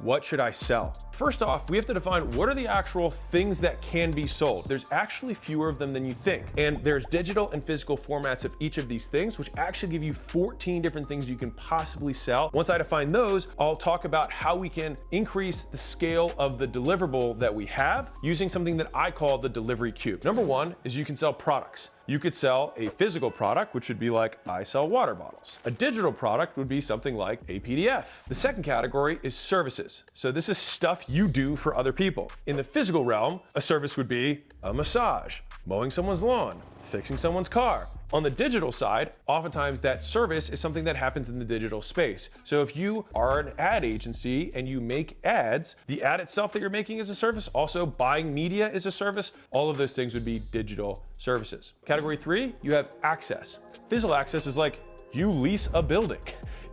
what should I sell? First off, we have to define what are the actual things that can be sold. There's actually fewer of them than you think. And there's digital and physical formats of each of these things, which actually give you 14 different things you can possibly sell. Once I define those, I'll talk about how we can increase the scale of the deliverable that we have using something that I call the delivery cube. Number one is you can sell products. You could sell a physical product, which would be like, I sell water bottles. A digital product would be something like a PDF. The second category is services. So this is stuff you do for other people. In the physical realm, a service would be a massage, mowing someone's lawn, fixing someone's car. On the digital side, oftentimes that service is something that happens in the digital space. So if you are an ad agency and you make ads, the ad itself that you're making is a service. Also, buying media is a service. All of those things would be digital services. Category 3, you have access. Physical access is like you lease a building.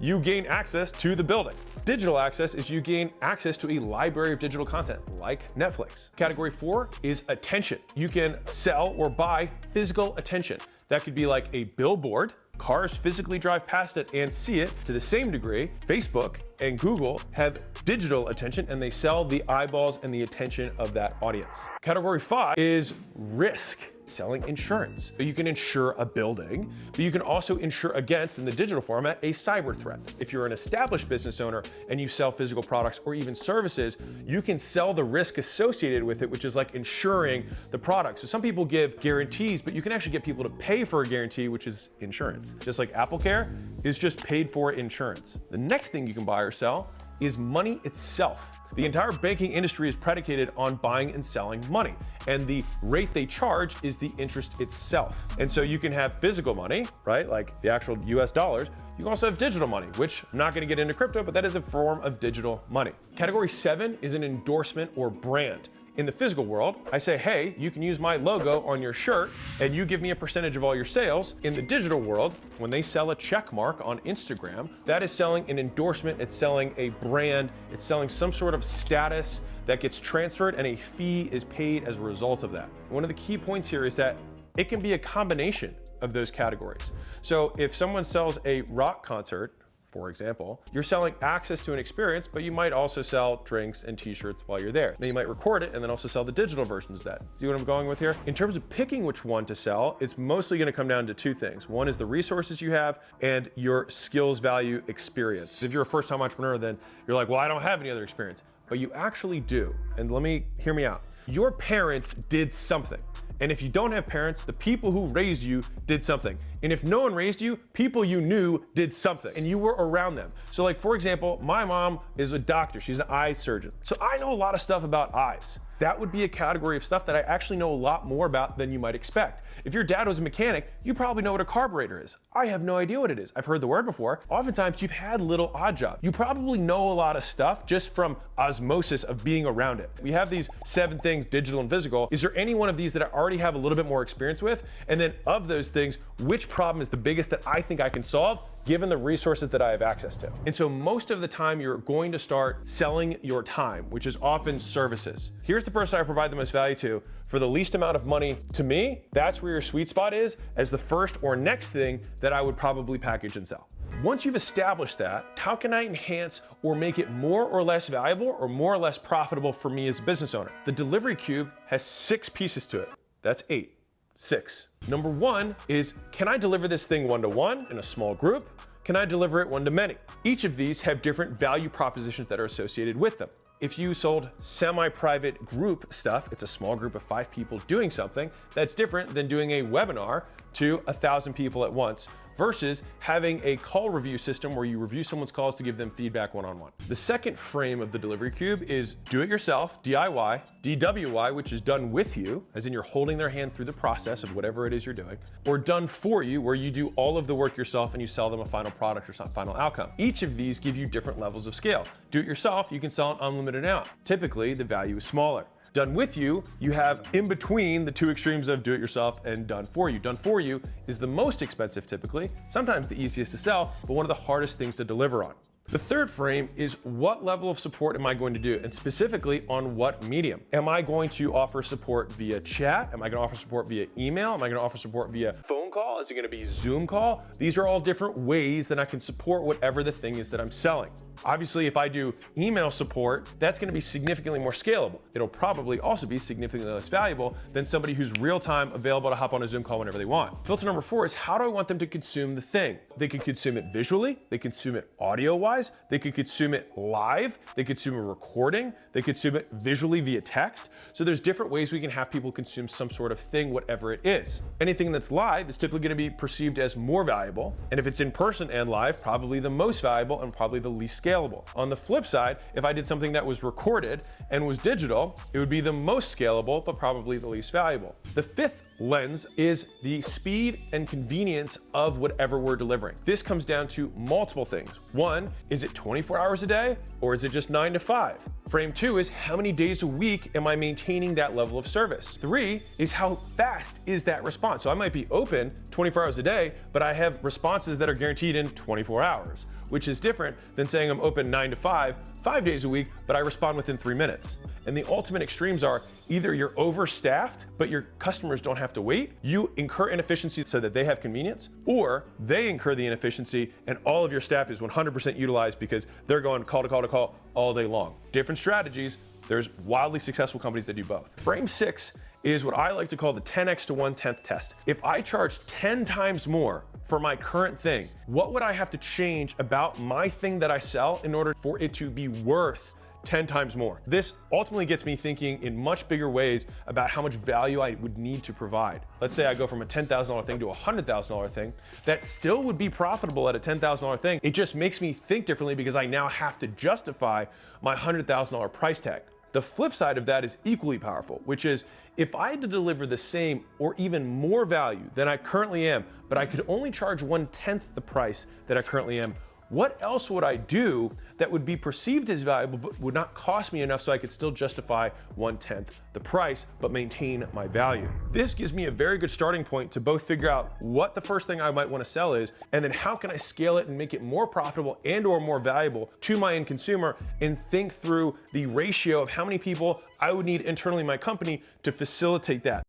You gain access to the building. Digital access is you gain access to a library of digital content like Netflix. Category 4 is attention. You can sell or buy physical attention. That could be like a billboard. Cars physically drive past it and see it. To the same degree, Facebook and Google have digital attention and they sell the eyeballs and the attention of that audience. Category 5 is risk. Selling insurance. So you can insure a building, but you can also insure against, in the digital format, a cyber threat. If you're an established business owner and you sell physical products or even services, you can sell the risk associated with it, which is like insuring the product. So some people give guarantees, but you can actually get people to pay for a guarantee, which is insurance. Just like AppleCare is just paid for insurance. The next thing you can buy or sell is money itself. The entire banking industry is predicated on buying and selling money, and the rate they charge is the interest itself. And so you can have physical money, right, like the actual US dollars. You can also have digital money, which I'm not gonna get into crypto, but that is a form of digital money. Category 7 is an endorsement or brand. In the physical world, I say, hey, you can use my logo on your shirt and you give me a percentage of all your sales. In the digital world, when they sell a check mark on Instagram, that is selling an endorsement, it's selling a brand, it's selling some sort of status that gets transferred and a fee is paid as a result of that. One of the key points here is that it can be a combination of those categories. So if someone sells a rock concert, for example, you're selling access to an experience, but you might also sell drinks and t-shirts while you're there. Now you might record it and then also sell the digital versions of that. See what I'm going with here? In terms of picking which one to sell, it's mostly gonna come down to two things. One is the resources you have and your skills, value, experience. If you're a first-time entrepreneur, then you're like, well, I don't have any other experience, but you actually do. And hear me out. Your parents did something. And if you don't have parents, the people who raised you did something. And if no one raised you, people you knew did something and you were around them. So like, for example, my mom is a doctor. She's an eye surgeon. So I know a lot of stuff about eyes. That would be a category of stuff that I actually know a lot more about than you might expect. If your dad was a mechanic, you probably know what a carburetor is. I have no idea what it is. I've heard the word before. Oftentimes you've had little odd jobs. You probably know a lot of stuff just from osmosis of being around it. We have these 7 things, digital and physical. Is there any one of these that I already have a little bit more experience with? And then of those things, which problem is the biggest that I think I can solve given the resources that I have access to? And so most of the time you're going to start selling your time, which is often services. Here's the person I provide the most value to for the least amount of money. To me, that's where your sweet spot is as the first or next thing that I would probably package and sell. Once you've established that, how can I enhance or make it more or less valuable or more or less profitable for me as a business owner? The delivery cube has 6 pieces to it. That's 8. 6. Number 1 is, can I deliver this thing one-to-one in a small group? Can I deliver it one-to-many? Each of these have different value propositions that are associated with them. If you sold semi-private group stuff, it's a small group of 5 people doing something, that's different than doing a webinar to 1,000 people at once versus having a call review system where you review someone's calls to give them feedback one-on-one. The second frame of the delivery cube is do it yourself, DIY, DWY, which is done with you, as in you're holding their hand through the process of whatever it is you're doing, or done for you, where you do all of the work yourself and you sell them a final product or some final outcome. Each of these give you different levels of scale. Do it yourself, you can sell an unlimited amount. Typically, the value is smaller. Done with you, you have in between the two extremes of do it yourself and done for you. Done for you is the most expensive typically, sometimes the easiest to sell, but one of the hardest things to deliver on. The third frame is what level of support am I going to do, and specifically on what medium? Am I going to offer support via chat? Am I going to offer support via email? Am I going to offer support via phone phone call? Is it gonna be a Zoom call? These are all different ways that I can support whatever the thing is that I'm selling. Obviously, if I do email support, that's gonna be significantly more scalable. It'll probably also be significantly less valuable than somebody who's real-time available to hop on a Zoom call whenever they want. Filter number 4 is how do I want them to consume the thing? They could consume it visually, they consume it audio-wise, they could consume it live, they consume a recording, they consume it visually via text. So there's different ways we can have people consume some sort of thing, whatever it is. Anything that's live is typically gonna be perceived as more valuable. And if it's in person and live, probably the most valuable and probably the least scalable. On the flip side, if I did something that was recorded and was digital, it would be the most scalable, but probably the least valuable. The 5th lens is the speed and convenience of whatever we're delivering. This comes down to multiple things. 1, is it 24 hours a day or is it just 9 to 5? Frame 2 is how many days a week am I maintaining that level of service? 3 is how fast is that response? So I might be open 24 hours a day, but I have responses that are guaranteed in 24 hours, which is different than saying I'm open 9 to 5, 5 days a week, but I respond within 3 minutes. And the ultimate extremes are either you're overstaffed, but your customers don't have to wait, you incur inefficiency so that they have convenience, or they incur the inefficiency and all of your staff is 100% utilized because they're going call to call to call all day long. Different strategies. There's wildly successful companies that do both. Frame 6 is what I like to call the 10x to 1/10 test. If I charge 10 times more for my current thing, what would I have to change about my thing that I sell in order for it to be worth 10 times more? This ultimately gets me thinking in much bigger ways about how much value I would need to provide. Let's say I go from a $10,000 thing to a $100,000 thing. That still would be profitable at a $10,000 thing. It just makes me think differently because I now have to justify my $100,000 price tag. The flip side of that is equally powerful, which is if I had to deliver the same or even more value than I currently am, but I could only charge 1/10 the price that I currently am, what else would I do that would be perceived as valuable but would not cost me enough so I could still justify 1/10 the price but maintain my value? This gives me a very good starting point to both figure out what the first thing I might want to sell is, and then how can I scale it and make it more profitable and or more valuable to my end consumer, and think through the ratio of how many people I would need internally in my company to facilitate that.